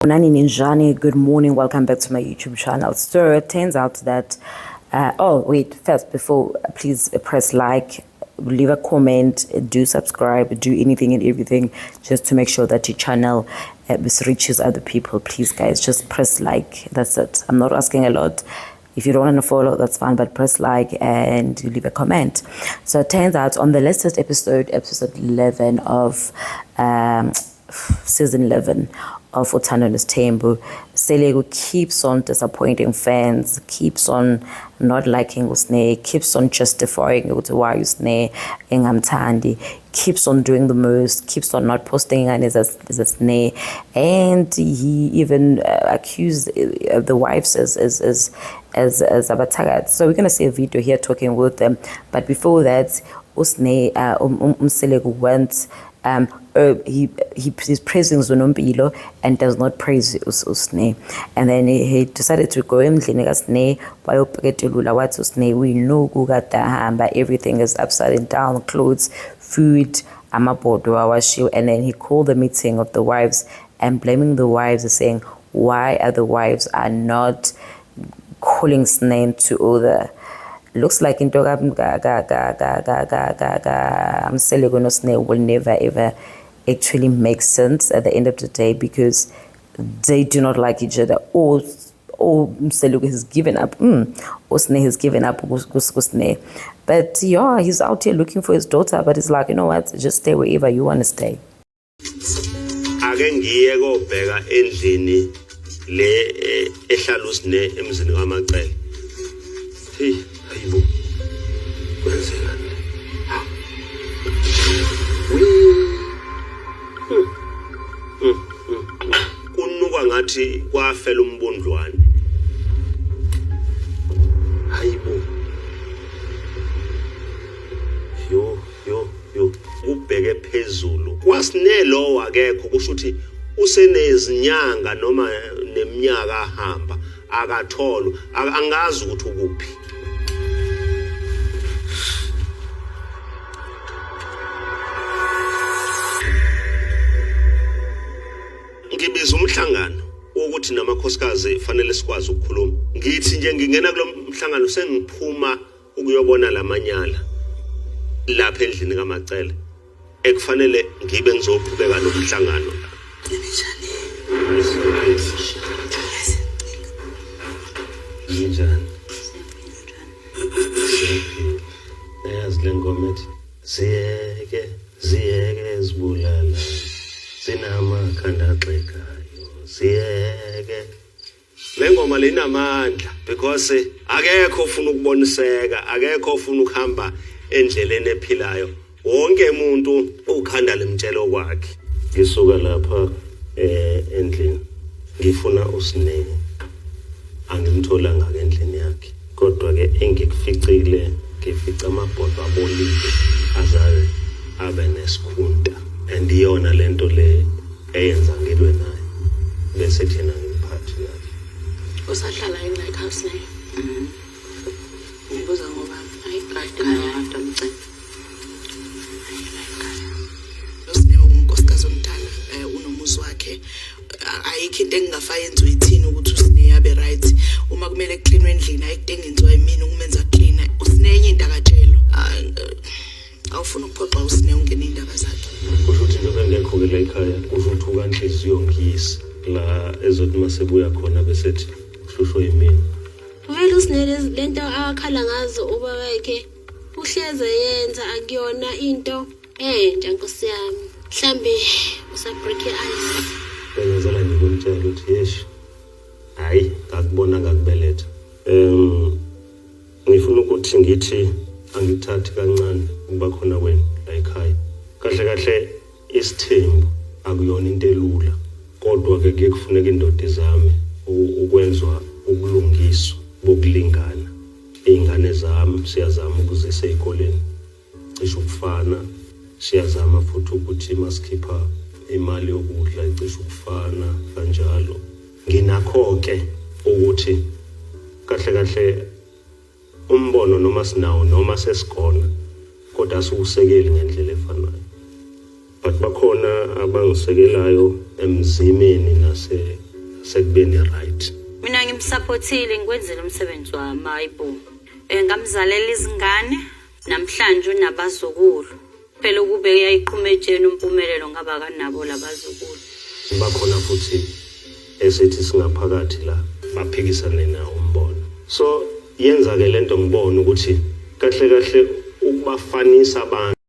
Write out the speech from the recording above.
Nani Ninjani, good morning, welcome back to my YouTube channel. So it turns out that, first, before, please press like, leave a comment, do subscribe, do anything and everything just to make sure that your channel reaches other people. Please guys, just press like, that's it. I'm not asking a lot. If you don't want to follow, that's fine, but press like and leave a comment. So it turns out on the latest episode 11 of season 11 of Uthandonesithembu, MSELEKU keeps on disappointing fans, keeps on not liking USNE, keeps on justifying why USNE engamthandi, keeps on doing the most, keeps on not posting as USNE, and he even accused the wives as abatagad. So we're gonna see a video here talking with them, but before that, USNE MSELEKU went. He's praising Zonompilo and does not praise USNE. And then he decided to go emdlini kaSNE bayobhekethelula wathi USNE, we know kukadahamba, everything is upside down, clothes, food, amabhodo awashiwe. And then he called the meeting of the wives and blaming the wives, saying why are the wives are not calling SNE to order. Looks like into MSELEKU and USNE will never ever actually make sense at the end of the day, because they do not like each other. Or MSELEKU has given up. USNE has given up USNE. But yeah, he's out here looking for his daughter, but it's like, you know what, just stay wherever you want to stay. Hayibo kwenzekani kunuka ngathi kwafela umbondlwane. Hayibo yo ubheke phezulu kwaSNE lo akekho, kusho ukuthi usenezinyanga noma neminyaka ahamba akatholwa, angazi ukuthi ukuphi. Ngibiza umhlangano ukuthi namakhosikazi fanele sikwazi ukukhuluma. Ngithi nje ngingena kulomhlangano sengiphuma ukuyobona lamanyala lapha endlini kaMacele, ekufanele ngibe ngizoqhubeka nomhlangano. Njani? Yazi le ngoma ethi ziyeke zibulala sinamakhanda axekayo, ziyeke. Le ngoma le inamandla because akekho ufuna ukuboniseka, akekho ufuna ukuhamba endleleni ephilayo. Wonke umuntu ukhanda lemtshelo kwakhe. Ngisuka lapha endlini ngifuna USNE, angimtholanga ngendlini yakhe, kodwa ke engikuficile ngifica amabhodo abolile azabe abe nesikhunta, and iyona lento le eyenza ngilwe naye bese thina ngimphathi naye. Usahlala in like house naye? Ngibuza ngoba ayikade ngahamba umcebo. USNE unkosikazi omdala unomuzi wakhe, ayikho into engingafayenza uyithini ukuthi USNE abe right. Uma kumele kucleanwe endlini ayikudingi into yimini ukumenza clean. USNE enye into akatshelo. Awufuna ukuphoxa USNE ungena indaba zakhe. Kusho ukuthi into bengekho ke la ekhaya, kusho ukuthi ukanhliziyo ngiyisi la ezothi masebuya khona besethi uhlushwe yimini. Vele USNE lento akhala ngazo uba wakhe uhleze yenza akuyona into entsha Nkosi yami. Mhlambe usabreak ice. Bengezela nje kumtshela ukuthi yesh, hayi ngakubona ngakubeletha. Ngifuna ukuthi ngithi angithathi kancane ukuba khona wena la ekhaya. Kahle isithembu akuyona into elula, kodwa ke kufuneka indoda izame ukwenzwa ubulungiswa bokulingana. Izingane zami siyazama ukuzisa ezikoleni cishe ukufana, siyazama futhi ukuthi masikhipha imali yokudla icishe ukufana kanjalo. Nginakho ke ukuthi kahle umbono noma sinawo noma sesikhona, kodwa asiusekeli ngendlela efanayo. But bakhona abangisekelayo emzimeni sekubeni right. Mina ngimsupportile ngikwenzela umsebenzi wami hayibo. Ngamzalela izingane namhlanje unabazukulu. Phela kube yayiqhumejene umpumelelo ngaba kanabo labazukulu. Bakhona futhi esithi singaphakathi la baphikisane nawo umbono. So yenza ke lento ngibona ukuthi kahle ukubafanisa abantu